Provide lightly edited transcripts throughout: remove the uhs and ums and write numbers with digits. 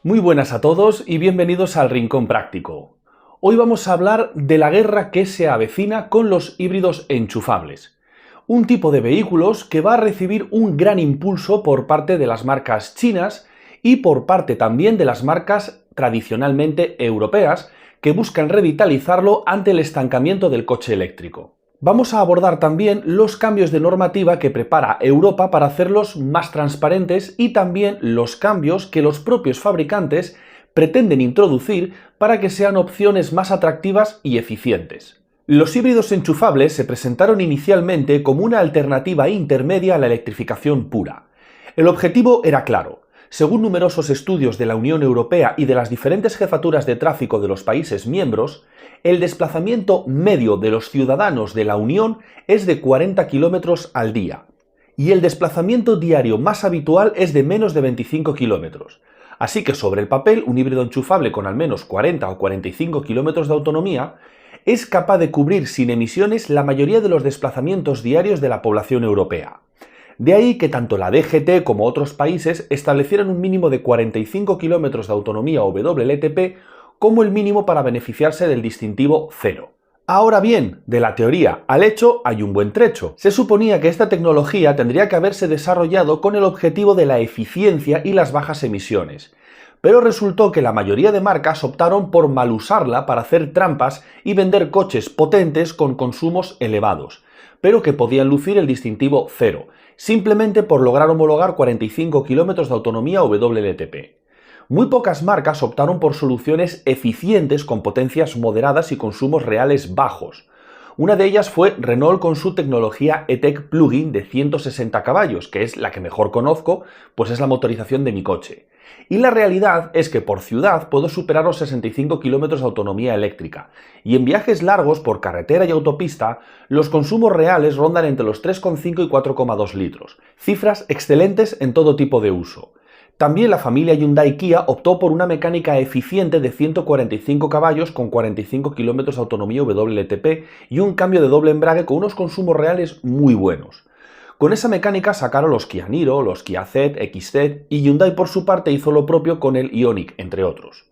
Muy buenas a todos y bienvenidos al Rincón Práctico. Hoy vamos a hablar de la guerra que se avecina con los híbridos enchufables. Un tipo de vehículos que va a recibir un gran impulso por parte de las marcas chinas y por parte también de las marcas tradicionalmente europeas que buscan revitalizarlo ante el estancamiento del coche eléctrico. Vamos a abordar también los cambios de normativa que prepara Europa para hacerlos más transparentes y también los cambios que los propios fabricantes pretenden introducir para que sean opciones más atractivas y eficientes. Los híbridos enchufables se presentaron inicialmente como una alternativa intermedia a la electrificación pura. El objetivo era claro. Según numerosos estudios de la Unión Europea y de las diferentes jefaturas de tráfico de los países miembros, el desplazamiento medio de los ciudadanos de la Unión es de 40 kilómetros al día, y el desplazamiento diario más habitual es de menos de 25 kilómetros. Así que sobre el papel, un híbrido enchufable con al menos 40 o 45 kilómetros de autonomía es capaz de cubrir sin emisiones la mayoría de los desplazamientos diarios de la población europea. De ahí que tanto la DGT como otros países establecieran un mínimo de 45 kilómetros de autonomía o WLTP como el mínimo para beneficiarse del distintivo 0. Ahora bien, de la teoría al hecho hay un buen trecho. Se suponía que esta tecnología tendría que haberse desarrollado con el objetivo de la eficiencia y las bajas emisiones, pero resultó que la mayoría de marcas optaron por mal usarla para hacer trampas y vender coches potentes con consumos elevados, pero que podían lucir el distintivo 0, simplemente por lograr homologar 45 kilómetros de autonomía o WLTP. Muy pocas marcas optaron por soluciones eficientes con potencias moderadas y consumos reales bajos. Una de ellas fue Renault con su tecnología E-Tech Plug-in de 160 caballos, que es la que mejor conozco, pues es la motorización de mi coche. Y la realidad es que por ciudad puedo superar los 65 kilómetros de autonomía eléctrica, y en viajes largos por carretera y autopista, los consumos reales rondan entre los 3,5 y 4,2 litros, cifras excelentes en todo tipo de uso. También la familia Hyundai-Kia optó por una mecánica eficiente de 145 caballos con 45 kilómetros de autonomía WLTP y un cambio de doble embrague con unos consumos reales muy buenos. Con esa mecánica sacaron los Kia Niro, los Kia Z, XZ y Hyundai por su parte hizo lo propio con el Ioniq, entre otros.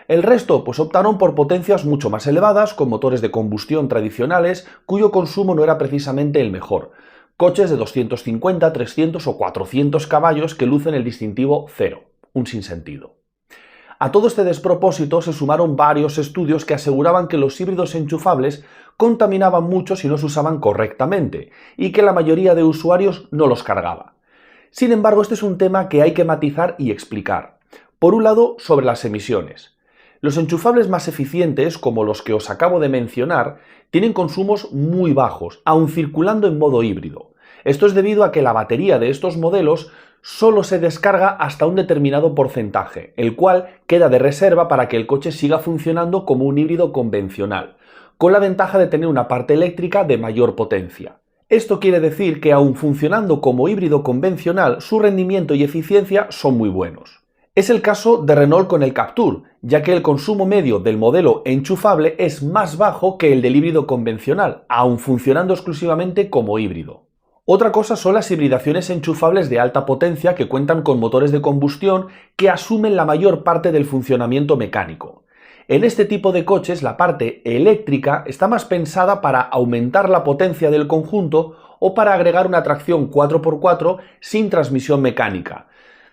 El resto pues optaron por potencias mucho más elevadas con motores de combustión tradicionales cuyo consumo no era precisamente el mejor. Coches de 250, 300 o 400 caballos que lucen el distintivo 0, un sinsentido. A todo este despropósito se sumaron varios estudios que aseguraban que los híbridos enchufables contaminaban mucho si no se usaban correctamente y que la mayoría de usuarios no los cargaba. Sin embargo, este es un tema que hay que matizar y explicar. Por un lado, sobre las emisiones. Los enchufables más eficientes, como los que os acabo de mencionar, tienen consumos muy bajos, aun circulando en modo híbrido. Esto es debido a que la batería de estos modelos solo se descarga hasta un determinado porcentaje, el cual queda de reserva para que el coche siga funcionando como un híbrido convencional, con la ventaja de tener una parte eléctrica de mayor potencia. Esto quiere decir que aun funcionando como híbrido convencional, su rendimiento y eficiencia son muy buenos. Es el caso de Renault con el Captur, ya que el consumo medio del modelo enchufable es más bajo que el del híbrido convencional, aun funcionando exclusivamente como híbrido. Otra cosa son las hibridaciones enchufables de alta potencia que cuentan con motores de combustión que asumen la mayor parte del funcionamiento mecánico. En este tipo de coches la parte eléctrica está más pensada para aumentar la potencia del conjunto o para agregar una tracción 4x4 sin transmisión mecánica,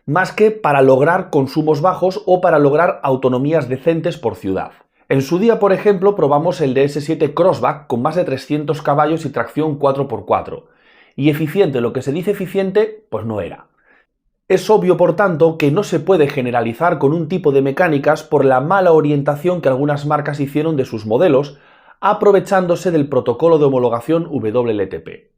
más que para lograr consumos bajos o para lograr autonomías decentes por ciudad. En su día, por ejemplo, probamos el DS7 Crossback con más de 300 caballos y tracción 4x4. Y eficiente, lo que se dice eficiente, pues no era. Es obvio, por tanto, que no se puede generalizar con un tipo de mecánicas por la mala orientación que algunas marcas hicieron de sus modelos, aprovechándose del protocolo de homologación WLTP.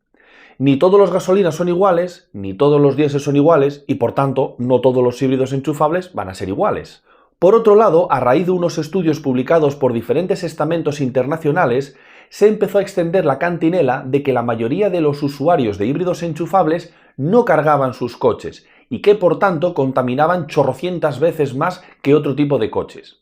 Ni todos los gasolinas son iguales, ni todos los diésel son iguales, y por tanto, no todos los híbridos enchufables van a ser iguales. Por otro lado, a raíz de unos estudios publicados por diferentes estamentos internacionales, se empezó a extender la cantinela de que la mayoría de los usuarios de híbridos enchufables no cargaban sus coches y que por tanto contaminaban chorrocientas veces más que otro tipo de coches.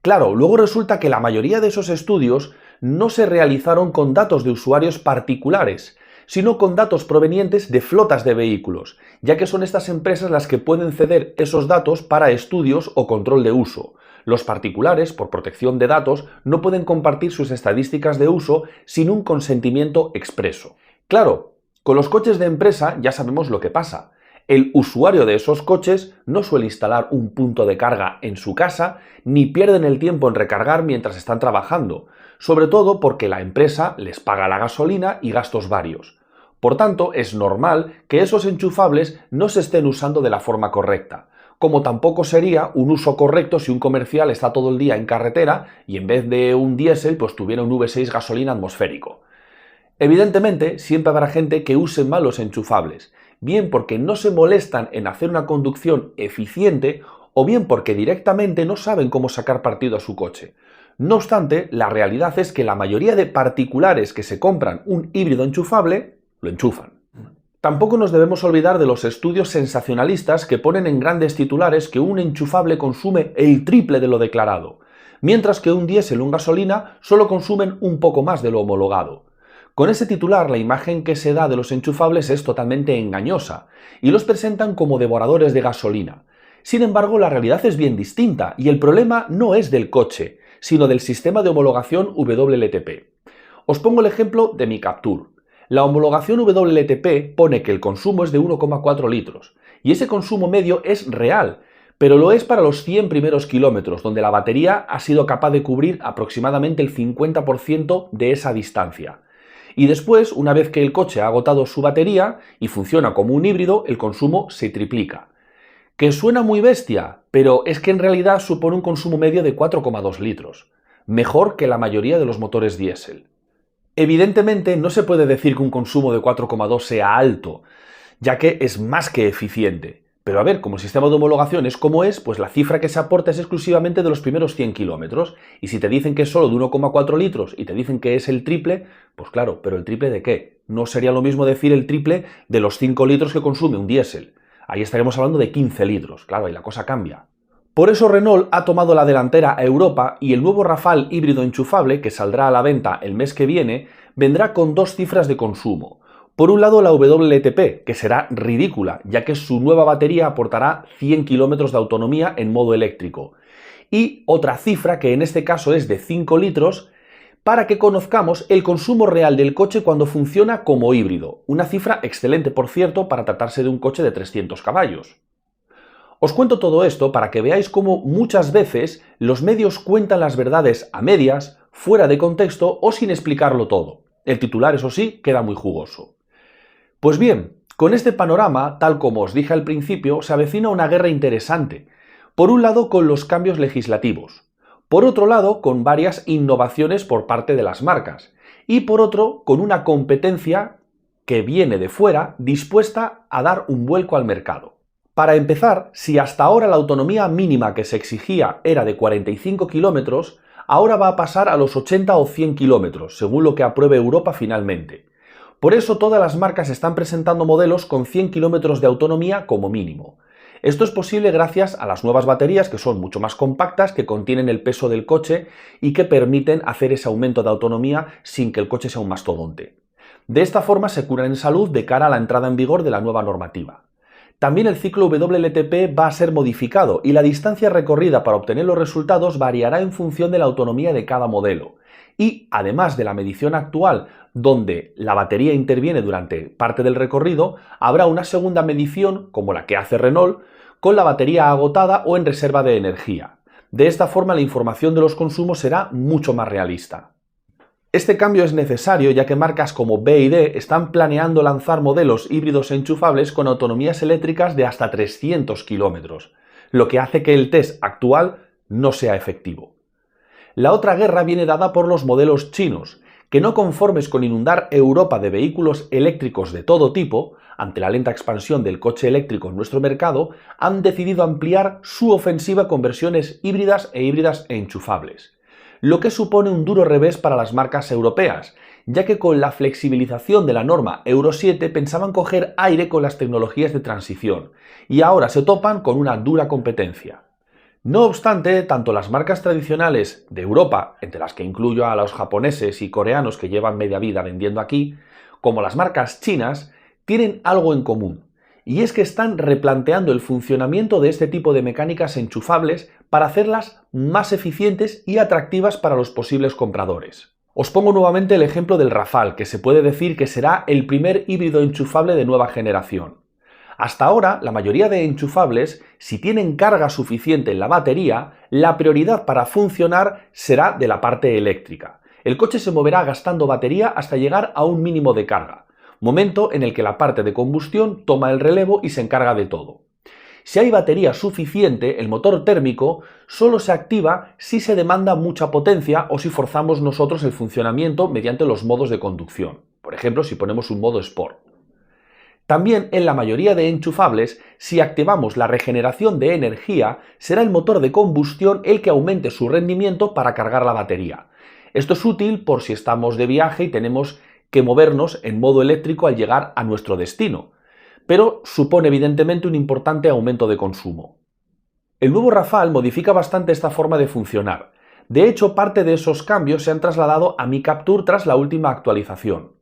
Claro, luego resulta que la mayoría de esos estudios no se realizaron con datos de usuarios particulares, sino con datos provenientes de flotas de vehículos, ya que son estas empresas las que pueden ceder esos datos para estudios o control de uso. Los particulares, por protección de datos, no pueden compartir sus estadísticas de uso sin un consentimiento expreso. Claro, con los coches de empresa ya sabemos lo que pasa. El usuario de esos coches no suele instalar un punto de carga en su casa ni pierden el tiempo en recargar mientras están trabajando, sobre todo porque la empresa les paga la gasolina y gastos varios. Por tanto, es normal que esos enchufables no se estén usando de la forma correcta, como tampoco sería un uso correcto si un comercial está todo el día en carretera y en vez de un diésel pues tuviera un V6 gasolina atmosférico. Evidentemente, siempre habrá gente que use mal los enchufables, bien porque no se molestan en hacer una conducción eficiente o bien porque directamente no saben cómo sacar partido a su coche. No obstante, la realidad es que la mayoría de particulares que se compran un híbrido enchufable, lo enchufan. Tampoco nos debemos olvidar de los estudios sensacionalistas que ponen en grandes titulares que un enchufable consume el triple de lo declarado, mientras que un diésel o un gasolina solo consumen un poco más de lo homologado. Con ese titular, la imagen que se da de los enchufables es totalmente engañosa y los presentan como devoradores de gasolina. Sin embargo, la realidad es bien distinta y el problema no es del coche, sino del sistema de homologación WLTP. Os pongo el ejemplo de mi Captur. La homologación WLTP pone que el consumo es de 1,4 litros y ese consumo medio es real, pero lo es para los 100 primeros kilómetros, donde la batería ha sido capaz de cubrir aproximadamente el 50% de esa distancia. Y después, una vez que el coche ha agotado su batería y funciona como un híbrido, el consumo se triplica. Que suena muy bestia, pero es que en realidad supone un consumo medio de 4,2 litros, mejor que la mayoría de los motores diésel. Evidentemente no se puede decir que un consumo de 4,2 sea alto, ya que es más que eficiente. Pero a ver, como el sistema de homologación es como es, pues la cifra que se aporta es exclusivamente de los primeros 100 kilómetros. Y si te dicen que es solo de 1,4 litros y te dicen que es el triple, pues claro, ¿pero el triple de qué? No sería lo mismo decir el triple de los 5 litros que consume un diésel. Ahí estaríamos hablando de 15 litros, claro, y la cosa cambia. Por eso Renault ha tomado la delantera a Europa y el nuevo Rafale híbrido enchufable, que saldrá a la venta el mes que viene, vendrá con dos cifras de consumo. Por un lado la WLTP, que será ridícula, ya que su nueva batería aportará 100 kilómetros de autonomía en modo eléctrico. Y otra cifra, que en este caso es de 5 litros, para que conozcamos el consumo real del coche cuando funciona como híbrido. Una cifra excelente, por cierto, para tratarse de un coche de 300 caballos. Os cuento todo esto para que veáis cómo muchas veces los medios cuentan las verdades a medias, fuera de contexto o sin explicarlo todo. El titular, eso sí, queda muy jugoso. Pues bien, con este panorama, tal como os dije al principio, se avecina una guerra interesante. Por un lado, con los cambios legislativos. Por otro lado, con varias innovaciones por parte de las marcas. Y por otro, con una competencia que viene de fuera dispuesta a dar un vuelco al mercado. Para empezar, si hasta ahora la autonomía mínima que se exigía era de 45 kilómetros, ahora va a pasar a los 80 o 100 kilómetros, según lo que apruebe Europa finalmente. Por eso todas las marcas están presentando modelos con 100 kilómetros de autonomía como mínimo. Esto es posible gracias a las nuevas baterías, que son mucho más compactas, que contienen el peso del coche y que permiten hacer ese aumento de autonomía sin que el coche sea un mastodonte. De esta forma se curan en salud de cara a la entrada en vigor de la nueva normativa. También el ciclo WLTP va a ser modificado y la distancia recorrida para obtener los resultados variará en función de la autonomía de cada modelo. Y, además de la medición actual, donde la batería interviene durante parte del recorrido, habrá una segunda medición, como la que hace Renault, con la batería agotada o en reserva de energía. De esta forma, la información de los consumos será mucho más realista. Este cambio es necesario ya que marcas como BYD están planeando lanzar modelos híbridos enchufables con autonomías eléctricas de hasta 300 kilómetros, lo que hace que el test actual no sea efectivo. La otra guerra viene dada por los modelos chinos, que no conformes con inundar Europa de vehículos eléctricos de todo tipo, ante la lenta expansión del coche eléctrico en nuestro mercado, han decidido ampliar su ofensiva con versiones híbridas e híbridas enchufables, lo que supone un duro revés para las marcas europeas, ya que con la flexibilización de la norma Euro 7 pensaban coger aire con las tecnologías de transición, y ahora se topan con una dura competencia. No obstante, tanto las marcas tradicionales de Europa, entre las que incluyo a los japoneses y coreanos que llevan media vida vendiendo aquí, como las marcas chinas, tienen algo en común, y es que están replanteando el funcionamiento de este tipo de mecánicas enchufables para hacerlas más eficientes y atractivas para los posibles compradores. Os pongo nuevamente el ejemplo del Rafale, que se puede decir que será el primer híbrido enchufable de nueva generación. Hasta ahora, la mayoría de enchufables, si tienen carga suficiente en la batería, la prioridad para funcionar será de la parte eléctrica. El coche se moverá gastando batería hasta llegar a un mínimo de carga, momento en el que la parte de combustión toma el relevo y se encarga de todo. Si hay batería suficiente, el motor térmico solo se activa si se demanda mucha potencia o si forzamos nosotros el funcionamiento mediante los modos de conducción. Por ejemplo, si ponemos un modo Sport. También en la mayoría de enchufables, si activamos la regeneración de energía, será el motor de combustión el que aumente su rendimiento para cargar la batería. Esto es útil por si estamos de viaje y tenemos que movernos en modo eléctrico al llegar a nuestro destino, pero supone evidentemente un importante aumento de consumo. El nuevo Rafale modifica bastante esta forma de funcionar. De hecho, parte de esos cambios se han trasladado a Mi Captur tras la última actualización.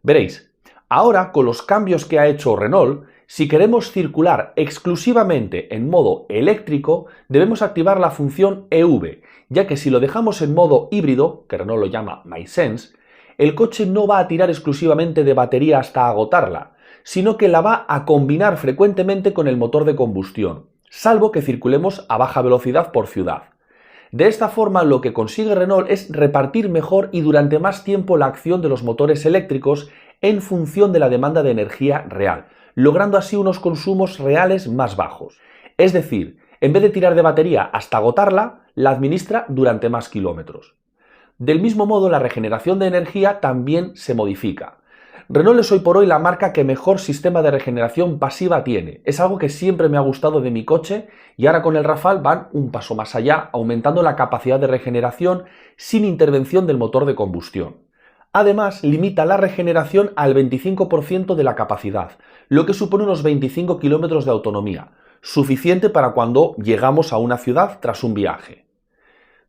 Veréis, ahora, con los cambios que ha hecho Renault, si queremos circular exclusivamente en modo eléctrico, debemos activar la función EV, ya que si lo dejamos en modo híbrido, que Renault lo llama MySense, el coche no va a tirar exclusivamente de batería hasta agotarla, sino que la va a combinar frecuentemente con el motor de combustión, salvo que circulemos a baja velocidad por ciudad. De esta forma, lo que consigue Renault es repartir mejor y durante más tiempo la acción de los motores eléctricos en función de la demanda de energía real, logrando así unos consumos reales más bajos. Es decir, en vez de tirar de batería hasta agotarla, la administra durante más kilómetros. Del mismo modo, la regeneración de energía también se modifica. Renault es hoy por hoy la marca que mejor sistema de regeneración pasiva tiene. Es algo que siempre me ha gustado de mi coche y ahora con el Rafale van un paso más allá, aumentando la capacidad de regeneración sin intervención del motor de combustión. Además, limita la regeneración al 25% de la capacidad, lo que supone unos 25 kilómetros de autonomía, suficiente para cuando llegamos a una ciudad tras un viaje.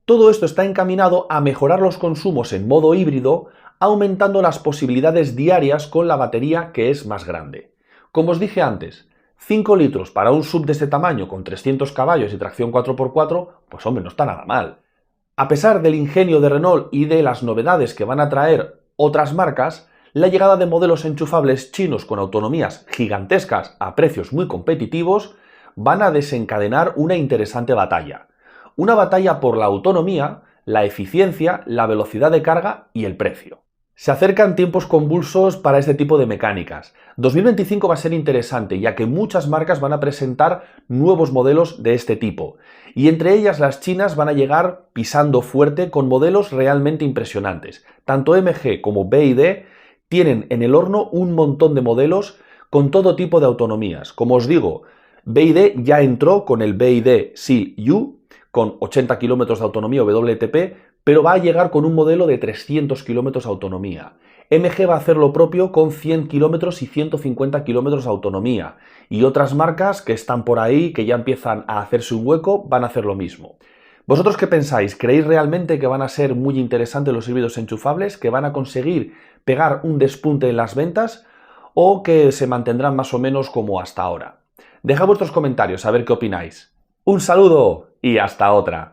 Todo esto está encaminado a mejorar los consumos en modo híbrido, aumentando las posibilidades diarias con la batería que es más grande. Como os dije antes, 5 litros para un SUV de este tamaño con 300 caballos y tracción 4x4, pues hombre, no está nada mal. A pesar del ingenio de Renault y de las novedades que van a traer otras marcas, la llegada de modelos enchufables chinos con autonomías gigantescas a precios muy competitivos van a desencadenar una interesante batalla. Una batalla por la autonomía, la eficiencia, la velocidad de carga y el precio. Se acercan tiempos convulsos para este tipo de mecánicas. 2025 va a ser interesante, ya que muchas marcas van a presentar nuevos modelos de este tipo. Y entre ellas las chinas van a llegar pisando fuerte con modelos realmente impresionantes. Tanto MG como BYD tienen en el horno un montón de modelos con todo tipo de autonomías. Como os digo, BYD ya entró con el BYD Seal U, con 80 km de autonomía WLTP, pero va a llegar con un modelo de 300 km de autonomía. MG va a hacer lo propio con 100 km y 150 km de autonomía. Y otras marcas que están por ahí, que ya empiezan a hacerse un hueco, van a hacer lo mismo. ¿Vosotros qué pensáis? ¿Creéis realmente que van a ser muy interesantes los híbridos enchufables? ¿Que van a conseguir pegar un despunte en las ventas? ¿O que se mantendrán más o menos como hasta ahora? Dejad vuestros comentarios a ver qué opináis. ¡Un saludo y hasta otra!